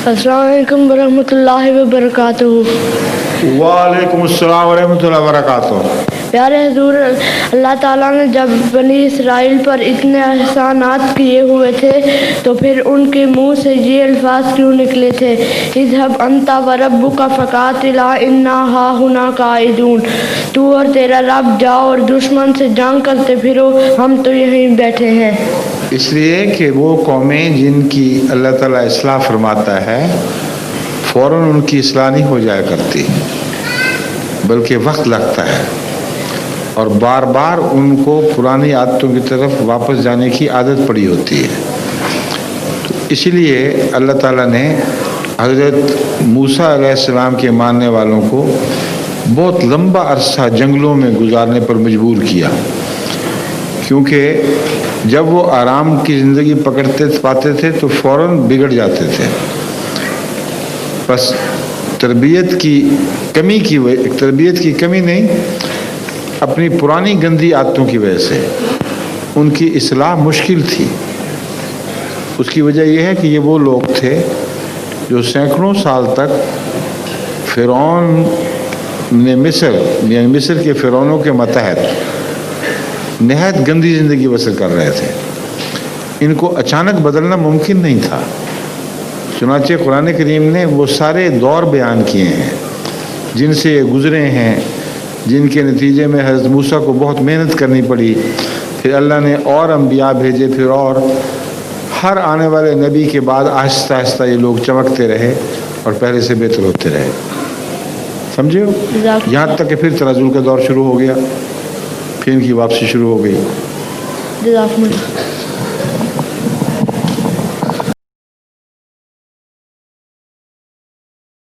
السلام علیکم ورحمۃ اللہ وبرکاتہ۔ وعلیکم السلام ورحمۃ اللہ وبرکاتہ۔ پیارے حضور، اللہ تعالیٰ نے جب بنی اسرائیل پر اتنے احسانات کیے ہوئے تھے تو پھر ان کے منہ سے یہ الفاظ کیوں نکلے تھے؟ اذهب انت وربک فقاتلا انا ہاہنا قاعدون۔ تو اور تیرا رب جاؤ اور دشمن سے جنگ کرتے پھرو، ہم تو یہیں بیٹھے ہیں۔ اس لیے کہ وہ قومیں جن کی اللہ تعالیٰ اصلاح فرماتا ہے فوراً ان کی اصلاح نہیں ہو جایا کرتی، بلکہ وقت لگتا ہے، اور بار بار ان کو پرانی عادتوں کی طرف واپس جانے کی عادت پڑی ہوتی ہے۔ تو اسی لیے اللہ تعالیٰ نے حضرت موسیٰ علیہ السلام کے ماننے والوں کو بہت لمبا عرصہ جنگلوں میں گزارنے پر مجبور کیا، کیونکہ جب وہ آرام کی زندگی پاتے تھے تو فوراً بگڑ جاتے تھے۔ بس تربیت کی کمی نہیں، اپنی پرانی گندی عادتوں کی وجہ سے ان کی اصلاح مشکل تھی۔ اس کی وجہ یہ ہے کہ یہ وہ لوگ تھے جو سینکڑوں سال تک فرعون نے مصر کے فرعونوں کے ماتحت نہایت گندی زندگی بسر کر رہے تھے۔ ان کو اچانک بدلنا ممکن نہیں تھا، چنانچہ قرآن کریم نے وہ سارے دور بیان کیے ہیں جن سے یہ گزرے ہیں، جن کے نتیجے میں حضرت موسیٰ کو بہت محنت کرنی پڑی، پھر اللہ نے اور انبیاء بھیجے، پھر اور ہر آنے والے نبی کے بعد آہستہ آہستہ یہ لوگ چمکتے رہے اور پہلے سے بہتر ہوتے رہے، سمجھے ہو؟ یہاں تک کہ پھر تنزل کا دور شروع ہو گیا، پھر ان کی واپسی شروع ہو گئی۔ جزاکم اللہ۔